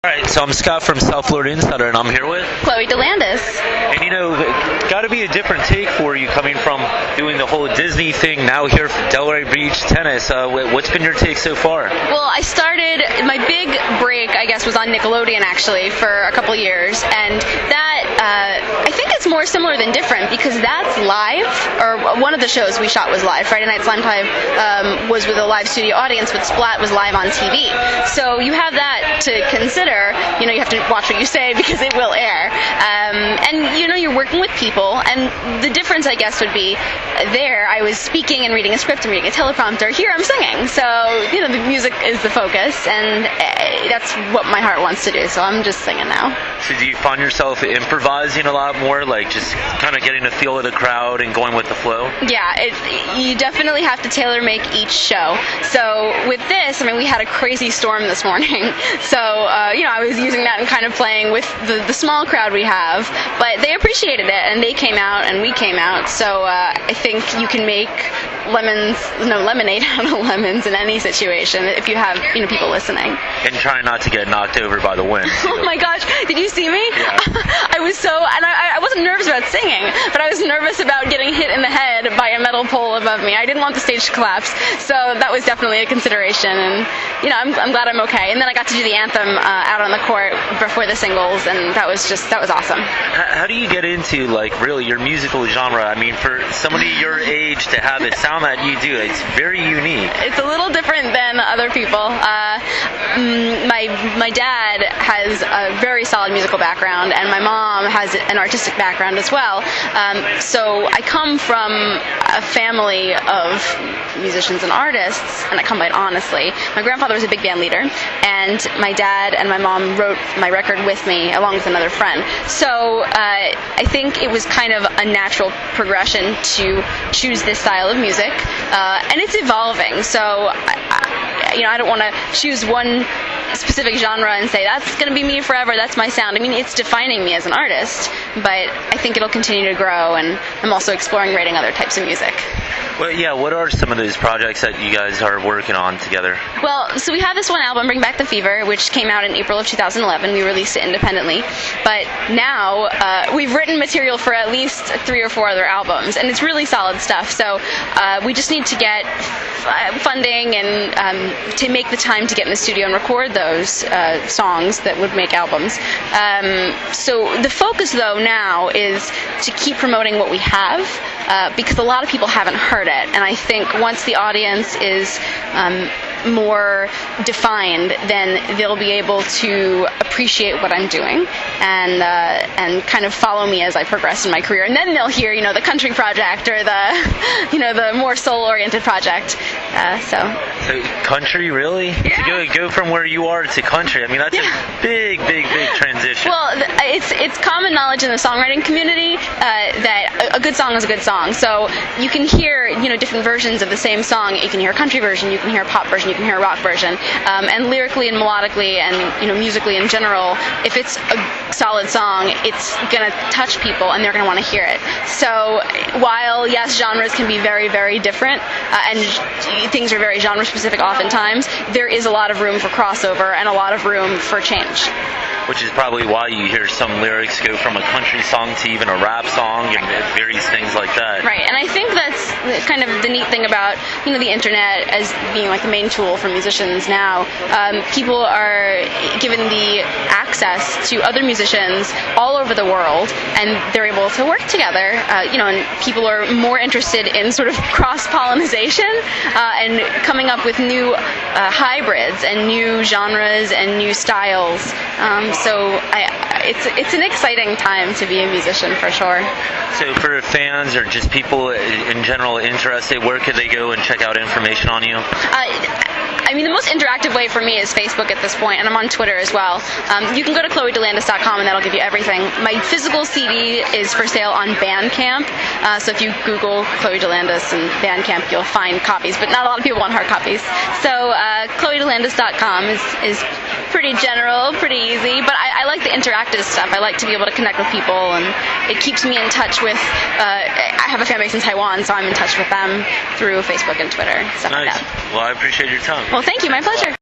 Alright, so I'm Scott from South Florida Insider, and I'm here with Chloe Dolandis. And got to be a different take for you coming from doing the whole Disney thing, now here for Delray Beach Tennis. What's been your take so far? Well, I started, my big break, I guess, was on Nickelodeon, actually, for a couple years, and that, I think it's more similar than different, because that's live, or one of the shows we shot was live. Friday Night Slime Time was with a live studio audience, but Splat was live on TV. So you have that to consider. You have to watch what you say because it will air. And you're working with people, and the difference, I guess, would be there I was speaking and reading a script and reading a teleprompter. Here I'm singing. So, the music is the focus, and that's what my heart wants to do. So I'm just singing now. So do you find yourself improvising a lot more, like just kind of getting a feel of the crowd and going with the flow? Yeah, you definitely have to tailor make each show. So with this, we had a crazy storm this morning. So, I was using that and kind of playing with the small crowd we have, but they appreciated it, and they came out, and we came out. So I think you can make lemonade out of lemons in any situation if you have, people listening. And trying not to get knocked over by the wind. Oh my gosh, did you see me? Yeah. I wasn't nervous about singing, but I was nervous about getting hit in the head by a metal pole above me. I didn't want the stage to collapse, so that was definitely a consideration, and, I'm glad I'm okay. And then I got to do the anthem out on the court before the singles, and that was awesome. How do you get into, really your musical genre? For somebody your age to have it sound that you do, it's very unique. It's a little different than other people. My dad has a very solid musical background, and my mom has an artistic background as well. So I come from a family of musicians and artists, and I come by it honestly. My grandfather was a big band leader, and my dad and my mom wrote my record with me along with another friend. So I think it was kind of a natural progression to choose this style of music, and it's evolving. So I don't want to choose one specific genre and say that's going to be me forever, that's my sound. It's defining me as an artist, but I think it'll continue to grow, and I'm also exploring writing other types of music. Well, yeah, what are some of those projects that you guys are working on together? Well, so we have this one album, Bring Back the Fever, which came out in April of 2011. We released it independently. But now we've written material for at least 3 or 4 other albums, and it's really solid stuff. So we just need to get funding and to make the time to get in the studio and record those songs that would make albums. So the focus, though, now is to keep promoting what we have, because a lot of people haven't heard it, and I think once the audience is more defined, then they'll be able to appreciate what I'm doing and kind of follow me as I progress in my career, and then they'll hear the country project or the more soul-oriented project. So country, really? Yeah. To go from where you are to country, that's a big transition. Well, it's common knowledge in the songwriting community that a good song is a good song. So you can hear different versions of the same song. You can hear a country version, you can hear a pop version, you can hear a rock version, and lyrically and melodically and musically in general, if it's a solid song, it's gonna touch people and they're gonna want to hear it. So while yes, genres can be very, very different, and things are very genre specific oftentimes, there is a lot of room for crossover and a lot of room for change. Which is probably why you hear some lyrics go from a country song to even a rap song and various things like that. Right, and I think that's kind of the neat thing about the internet as being the main tool for musicians now. People are given the access to other musicians all over the world, and they're able to work together. And people are more interested in sort of cross-pollination and coming up with new hybrids and new genres and new styles. So it's an exciting time to be a musician, for sure. So for fans or just people in general interested, where could they go and check out information on you? The most interactive way for me is Facebook at this point, and I'm on Twitter as well. You can go to ChloeDolandis.com, and that'll give you everything. My physical CD is for sale on Bandcamp, so if you Google Chloe Dolandis and Bandcamp, you'll find copies, but not a lot of people want hard copies. So ChloeDolandis.com is pretty general, pretty easy, but I like the interactive stuff. I like to be able to connect with people, and it keeps me in touch with, I have a fan base in Taiwan, so I'm in touch with them through Facebook and Twitter, stuff like that. Well, I appreciate your time. Well, thank you. My pleasure.